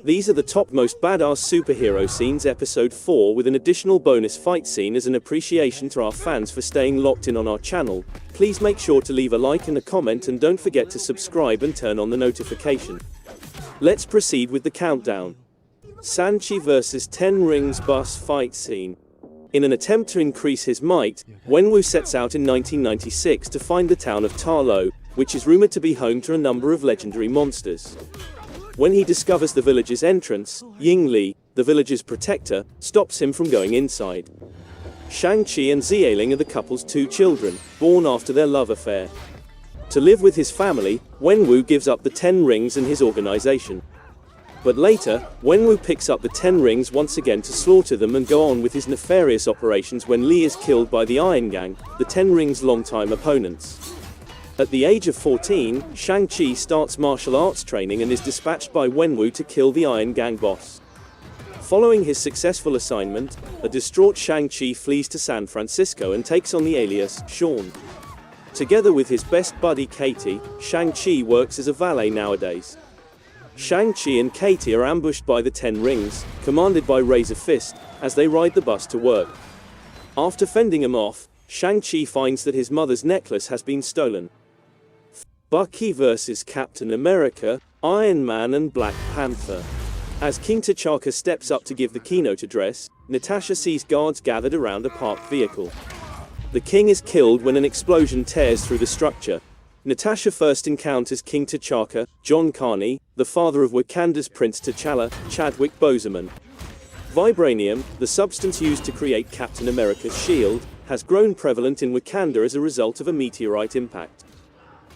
These are the top most badass superhero scenes, episode 4, with an additional bonus fight scene as an appreciation to our fans for staying locked in on our channel. Please make sure to leave a like and a comment, and don't forget to subscribe and turn on the notification. Let's proceed with the countdown. Shang-Chi vs 10 Rings boss fight scene. In an attempt to increase his might, Wenwu sets out in 1996 to find the town of Ta Lo, which is rumored to be home to a number of legendary monsters. When he discovers the village's entrance, Ying Li, the village's protector, stops him from going inside. Shang-Chi and Xialing are the couple's 2 children, born after their love affair. To live with his family, Wenwu gives up the 10 rings and his organization. But later, Wenwu picks up the 10 rings once again to slaughter them and go on with his nefarious operations when Li is killed by the Iron Gang, the 10 rings' longtime opponents. At the age of 14, Shang-Chi starts martial arts training and is dispatched by Wenwu to kill the Iron Gang boss. Following his successful assignment, a distraught Shang-Chi flees to San Francisco and takes on the alias Sean. Together with his best buddy Katie, Shang-Chi works as a valet nowadays. Shang-Chi and Katie are ambushed by the 10 rings, commanded by Razor Fist, as they ride the bus to work. After fending them off, Shang-Chi finds that his mother's necklace has been stolen. Bucky vs Captain America, Iron Man and Black Panther. As King T'Chaka steps up to give the keynote address, Natasha sees guards gathered around a parked vehicle. The king is killed when an explosion tears through the structure. Natasha first encounters King T'Chaka, John Carney, the father of Wakanda's Prince T'Challa, Chadwick Boseman. Vibranium, the substance used to create Captain America's shield, has grown prevalent in Wakanda as a result of a meteorite impact.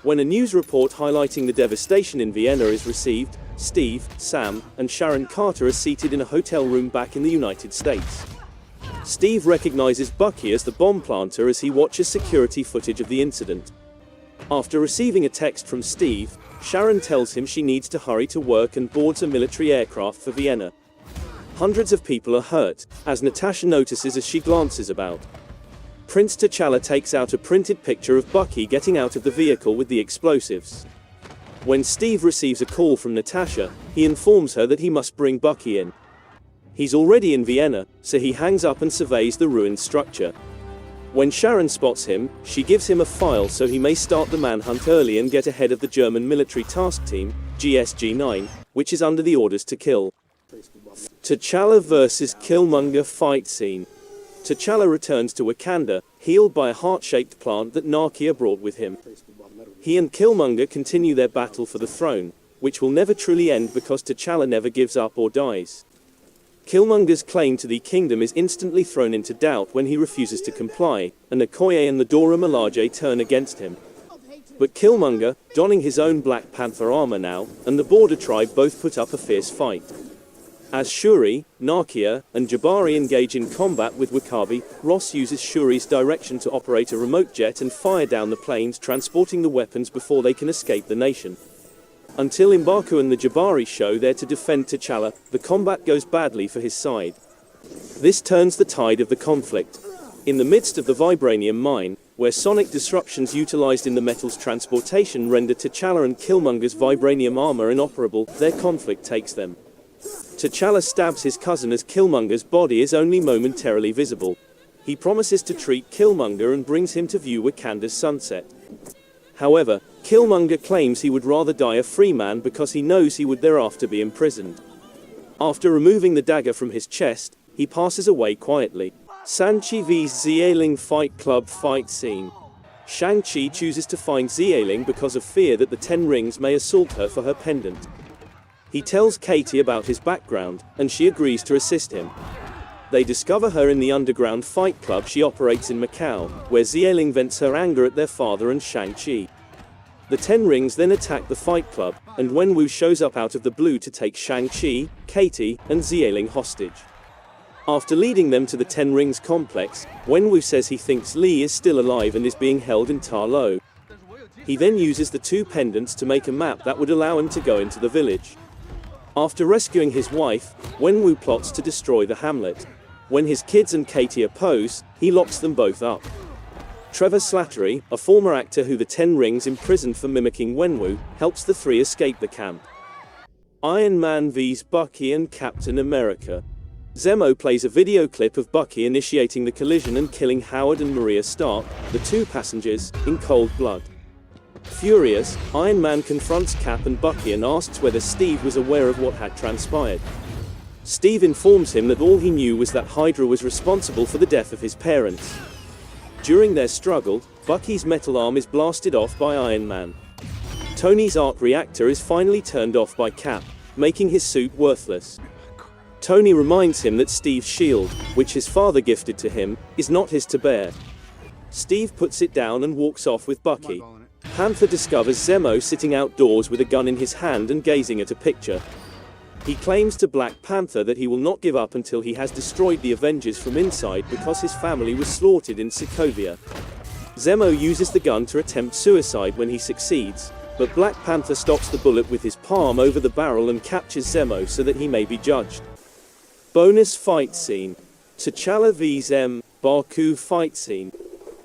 When a news report highlighting the devastation in Vienna is received, Steve, Sam, and Sharon Carter are seated in a hotel room back in the United States. Steve recognizes Bucky as the bomb planter as he watches security footage of the incident. After receiving a text from Steve, Sharon tells him she needs to hurry to work and boards a military aircraft for Vienna. Hundreds of people are hurt, as Natasha notices as she glances about. Prince T'Challa takes out a printed picture of Bucky getting out of the vehicle with the explosives. When Steve receives a call from Natasha, he informs her that he must bring Bucky in. He's already in Vienna, so he hangs up and surveys the ruined structure. When Sharon spots him, she gives him a file so he may start the manhunt early and get ahead of the German military task team, GSG-9, which is under the orders to kill. T'Challa vs Killmonger fight scene. T'Challa returns to Wakanda, healed by a heart-shaped plant that Nakia brought with him. He and Killmonger continue their battle for the throne, which will never truly end because T'Challa never gives up or dies. Killmonger's claim to the kingdom is instantly thrown into doubt when he refuses to comply, and Okoye and the Dora Milaje turn against him. But Killmonger, donning his own Black Panther armor now, and the Border Tribe both put up a fierce fight. As Shuri, Nakia, and Jabari engage in combat with W'Kabi, Ross uses Shuri's direction to operate a remote jet and fire down the planes transporting the weapons before they can escape the nation. Until M'Baku and the Jabari show there to defend T'Challa, the combat goes badly for his side. This turns the tide of the conflict. In the midst of the Vibranium mine, where sonic disruptions utilized in the metal's transportation render T'Challa and Killmonger's Vibranium armor inoperable, their conflict takes them. T'Challa stabs his cousin as Killmonger's body is only momentarily visible. He promises to treat Killmonger and brings him to view Wakanda's sunset. However, Killmonger claims he would rather die a free man because he knows he would thereafter be imprisoned. After removing the dagger from his chest, he passes away quietly. Shang-Chi vs Xialing Fight Club fight scene. Shang-Chi chooses to find Xialing because of fear that the 10 rings may assault her for her pendant. He tells Katie about his background, and she agrees to assist him. They discover her in the underground fight club she operates in Macau, where Xialing vents her anger at their father and Shang-Chi. The 10 rings then attack the fight club, and Wenwu shows up out of the blue to take Shang-Chi, Katie, and Xialing hostage. After leading them to the 10 rings complex, Wenwu says he thinks Li is still alive and is being held in Ta Lo. He then uses the 2 pendants to make a map that would allow him to go into the village. After rescuing his wife, Wenwu plots to destroy the hamlet. When his kids and Katie oppose, he locks them both up. Trevor Slattery, a former actor who the 10 Rings imprisoned for mimicking Wenwu, helps the 3 escape the camp. Iron Man vs Bucky and Captain America. Zemo plays a video clip of Bucky initiating the collision and killing Howard and Maria Stark, the two passengers, in cold blood. Furious, Iron Man confronts Cap and Bucky and asks whether Steve was aware of what had transpired. Steve informs him that all he knew was that Hydra was responsible for the death of his parents. During their struggle, Bucky's metal arm is blasted off by Iron Man. Tony's arc reactor is finally turned off by Cap, making his suit worthless. Tony reminds him that Steve's shield, which his father gifted to him, is not his to bear. Steve puts it down and walks off with Bucky. Panther discovers Zemo sitting outdoors with a gun in his hand and gazing at a picture. He claims to Black Panther that he will not give up until he has destroyed the Avengers from inside because his family was slaughtered in Sokovia. Zemo uses the gun to attempt suicide when he succeeds, but Black Panther stops the bullet with his palm over the barrel and captures Zemo so that he may be judged. Bonus fight scene. T'Challa vs M'Baku fight scene.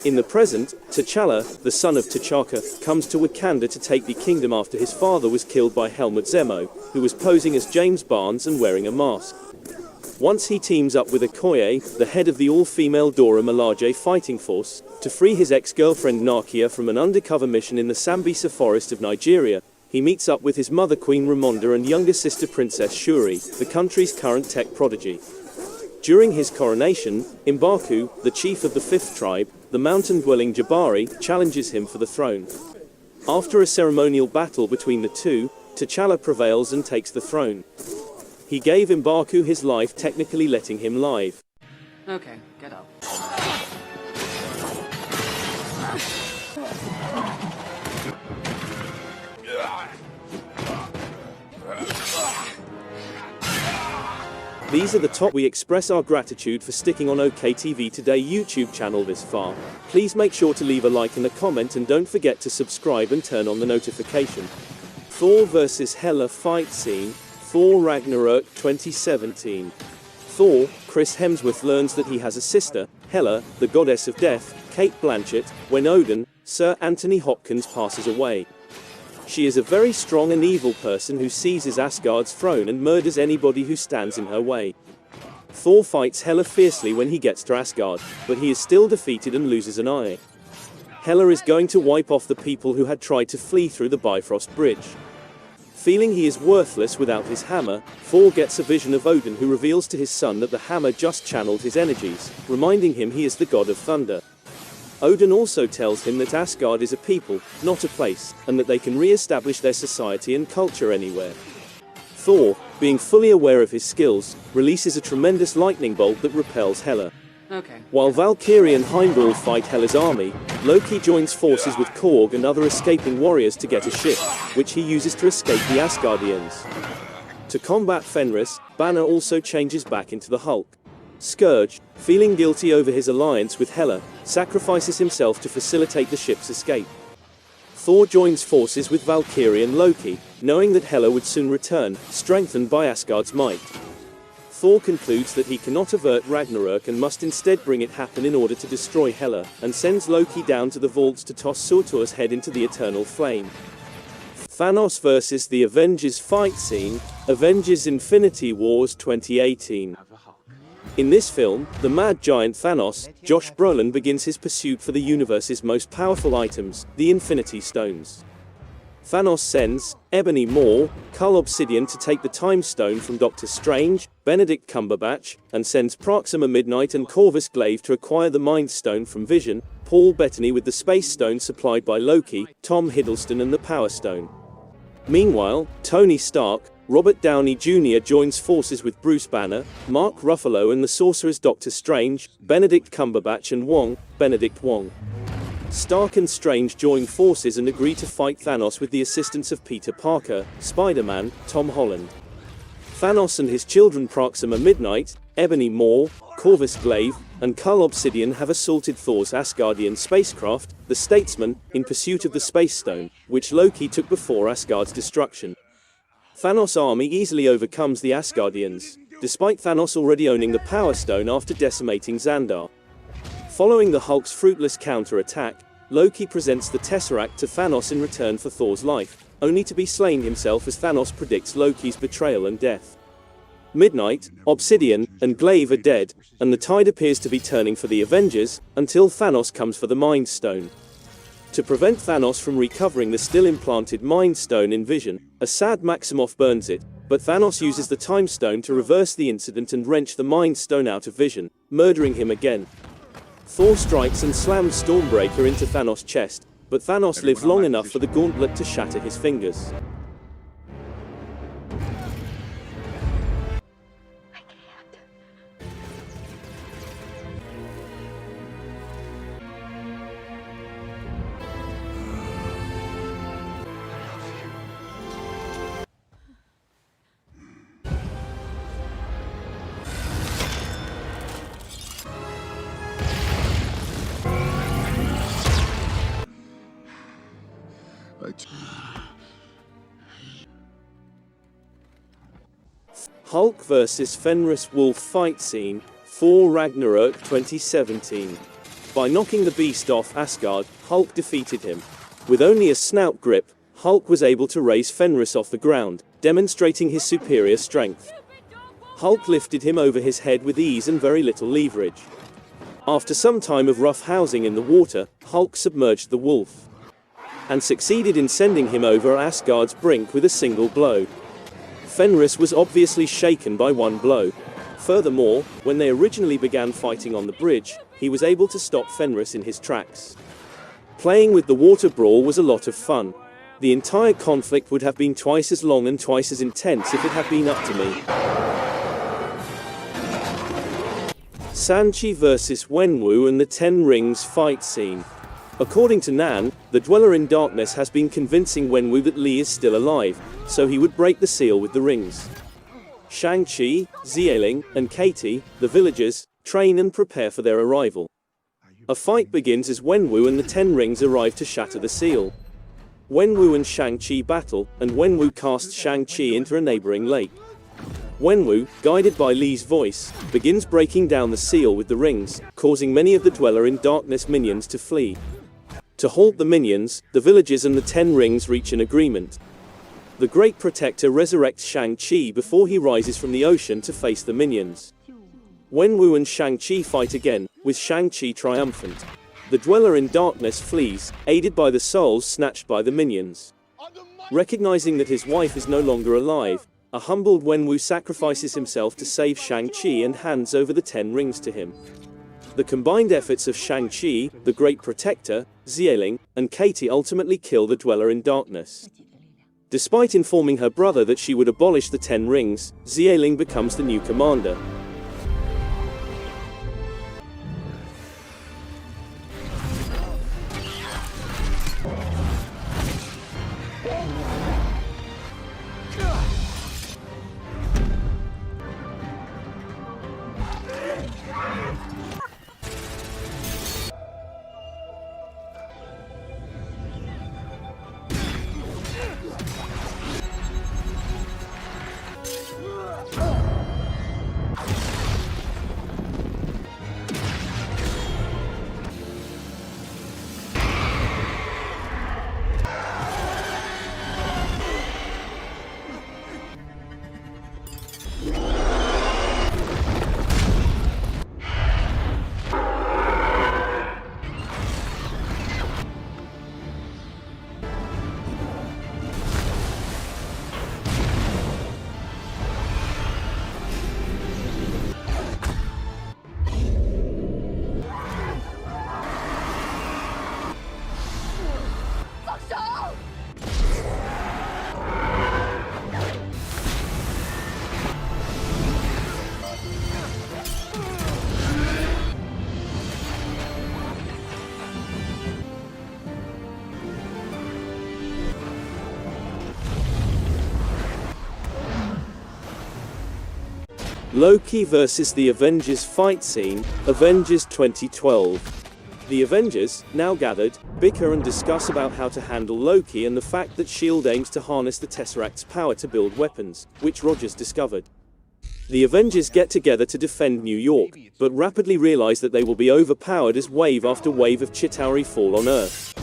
In the present, T'Challa, the son of T'Chaka, comes to Wakanda to take the kingdom after his father was killed by Helmut Zemo, who was posing as James Barnes and wearing a mask. Once he teams up with Okoye, the head of the all-female Dora Milaje fighting force, to free his ex-girlfriend Nakia from an undercover mission in the Sambisa forest of Nigeria, he meets up with his mother Queen Ramonda and younger sister Princess Shuri, the country's current tech prodigy. During his coronation, M'Baku, the chief of the fifth tribe, the mountain-dwelling Jabari, challenges him for the throne. After a ceremonial battle between the two, T'Challa prevails and takes the throne. He gave M'Baku his life, technically letting him live. Okay, get up. These are the top. We express our gratitude for sticking on OKTV Today YouTube channel this far. Please make sure to leave a like and a comment and don't forget to subscribe and turn on the notification. Thor vs Hela fight scene, Thor Ragnarok 2017. Thor, Chris Hemsworth learns that he has a sister, Hela, the goddess of death, Kate Blanchett, when Odin, Sir Anthony Hopkins passes away. She is a very strong and evil person who seizes Asgard's throne and murders anybody who stands in her way. Thor fights Hela fiercely when he gets to Asgard, but he is still defeated and loses an eye. Hela is going to wipe off the people who had tried to flee through the Bifrost Bridge. Feeling he is worthless without his hammer, Thor gets a vision of Odin who reveals to his son that the hammer just channeled his energies, reminding him he is the god of thunder. Odin also tells him that Asgard is a people, not a place, and that they can re-establish their society and culture anywhere. Thor, being fully aware of his skills, releases a tremendous lightning bolt that repels Hela. Okay. While Valkyrie and Heimdall fight Hela's army, Loki joins forces with Korg and other escaping warriors to get a ship, which he uses to escape the Asgardians. To combat Fenris, Banner also changes back into the Hulk. Scourge, feeling guilty over his alliance with Hela, sacrifices himself to facilitate the ship's escape. Thor joins forces with Valkyrie and Loki, knowing that Hela would soon return, strengthened by Asgard's might. Thor concludes that he cannot avert Ragnarok and must instead bring it happen in order to destroy Hela, and sends Loki down to the vaults to toss Surtur's head into the eternal flame. Thanos vs. the Avengers fight scene, Avengers Infinity Wars 2018. In this film, the mad giant Thanos, Josh Brolin begins his pursuit for the universe's most powerful items, the Infinity Stones. Thanos sends Ebony Maw, Cull Obsidian to take the Time Stone from Doctor Strange, Benedict Cumberbatch, and sends Proxima Midnight and Corvus Glaive to acquire the Mind Stone from Vision, Paul Bettany with the Space Stone supplied by Loki, Tom Hiddleston and the Power Stone. Meanwhile, Tony Stark, Robert Downey Jr. joins forces with Bruce Banner, Mark Ruffalo and the Sorcerer's Doctor Strange, Benedict Cumberbatch and Benedict Wong. Stark and Strange join forces and agree to fight Thanos with the assistance of Peter Parker, Spider-Man, Tom Holland. Thanos and his children Proxima Midnight, Ebony Maw, Corvus Glaive, and Cull Obsidian have assaulted Thor's Asgardian spacecraft, the Statesman, in pursuit of the Space Stone, which Loki took before Asgard's destruction. Thanos' army easily overcomes the Asgardians, despite Thanos already owning the Power Stone after decimating Xandar. Following the Hulk's fruitless counter-attack, Loki presents the Tesseract to Thanos in return for Thor's life, only to be slain himself as Thanos predicts Loki's betrayal and death. Midnight, Obsidian, and Glaive are dead, and the tide appears to be turning for the Avengers, until Thanos comes for the Mind Stone. To prevent Thanos from recovering the still implanted Mind Stone in Vision, a sad Maximoff burns it, but Thanos uses the Time Stone to reverse the incident and wrench the Mind Stone out of Vision, murdering him again. Thor strikes and slams Stormbreaker into Thanos' chest, but Thanos lives long enough for the gauntlet to shatter his fingers. Hulk vs. Fenris Wolf fight scene, Thor Ragnarok 2017. By knocking the beast off Asgard, Hulk defeated him. With only a snout grip, Hulk was able to raise Fenris off the ground, demonstrating his superior strength. Hulk lifted him over his head with ease and very little leverage. After some time of rough housing in the water, Hulk submerged the wolf and succeeded in sending him over Asgard's brink with a single blow. Fenris was obviously shaken by one blow. Furthermore, when they originally began fighting on the bridge, he was able to stop Fenris in his tracks. Playing with the water brawl was a lot of fun. The entire conflict would have been twice as long and twice as intense if it had been up to me. Shang-Chi vs. Wenwu and the Ten Rings fight scene. According to Nan, the Dweller in Darkness has been convincing Wenwu that Li is still alive, so he would break the seal with the rings. Shang-Chi, Xialing, and Katie, the villagers, train and prepare for their arrival. A fight begins as Wenwu and the Ten Rings arrive to shatter the seal. Wenwu and Shang-Chi battle, and Wenwu casts Shang-Chi into a neighboring lake. Wenwu, guided by Li's voice, begins breaking down the seal with the rings, causing many of the Dweller in Darkness minions to flee. To halt the minions, the villagers and the Ten Rings reach an agreement. The Great Protector resurrects Shang-Chi before he rises from the ocean to face the minions. Wenwu and Shang-Chi fight again, with Shang-Chi triumphant. The Dweller in Darkness flees, aided by the souls snatched by the minions. Recognizing that his wife is no longer alive, a humbled Wenwu sacrifices himself to save Shang-Chi and hands over the Ten Rings to him. The combined efforts of Shang-Chi, the Great Protector, Xialing, and Katie ultimately kill the Dweller in Darkness. Despite informing her brother that she would abolish the Ten Rings, Xialing becomes the new commander. Loki vs. the Avengers fight scene, Avengers 2012. The Avengers, now gathered, bicker and discuss about how to handle Loki and the fact that S.H.I.E.L.D. aims to harness the Tesseract's power to build weapons, which Rogers discovered. The Avengers get together to defend New York, but rapidly realize that they will be overpowered as wave after wave of Chitauri fall on Earth.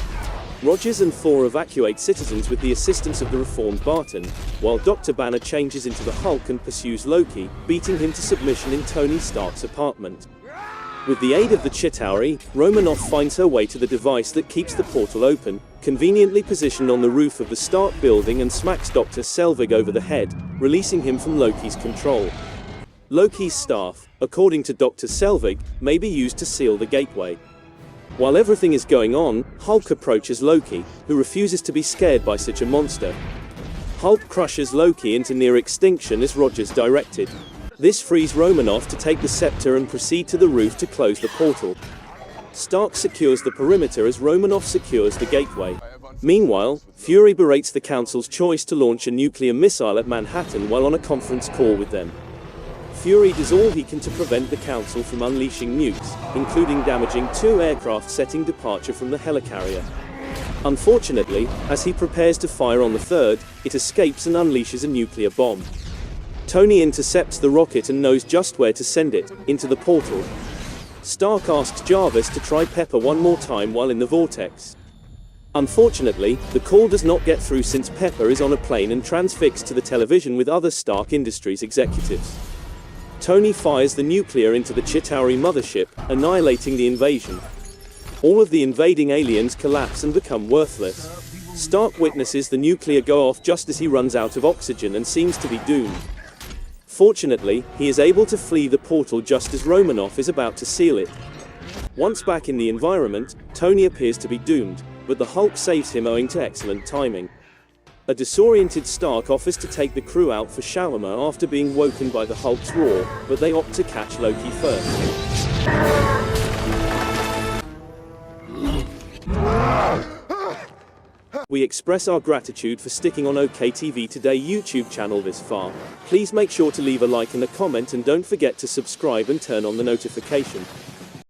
Rogers and Thor evacuate citizens with the assistance of the reformed Barton, while Dr. Banner changes into the Hulk and pursues Loki, beating him to submission in Tony Stark's apartment. With the aid of the Chitauri, Romanoff finds her way to the device that keeps the portal open, conveniently positioned on the roof of the Stark building, and smacks Dr. Selvig over the head, releasing him from Loki's control. Loki's staff, according to Dr. Selvig, may be used to seal the gateway. While everything is going on, Hulk approaches Loki, who refuses to be scared by such a monster. Hulk crushes Loki into near extinction as Rogers directed. This frees Romanoff to take the scepter and proceed to the roof to close the portal. Stark secures the perimeter as Romanoff secures the gateway. Meanwhile, Fury berates the Council's choice to launch a nuclear missile at Manhattan while on a conference call with them. Fury does all he can to prevent the Council from unleashing nukes, including damaging 2 aircraft setting departure from the helicarrier. Unfortunately, as he prepares to fire on the third, it escapes and unleashes a nuclear bomb. Tony intercepts the rocket and knows just where to send it, into the portal. Stark asks Jarvis to try Pepper one more time while in the vortex. Unfortunately, the call does not get through since Pepper is on a plane and transfixed to the television with other Stark Industries executives. Tony fires the nuclear into the Chitauri mothership, annihilating the invasion. All of the invading aliens collapse and become worthless. Stark witnesses the nuclear go off just as he runs out of oxygen and seems to be doomed. Fortunately, he is able to flee the portal just as Romanoff is about to seal it. Once back in the environment, Tony appears to be doomed, but the Hulk saves him owing to excellent timing. A disoriented Stark offers to take the crew out for shawarma after being woken by the Hulk's roar, but they opt to catch Loki first. We express our gratitude for sticking on OKTV Today YouTube channel this far. Please make sure to leave a like and a comment, and don't forget to subscribe and turn on the notification.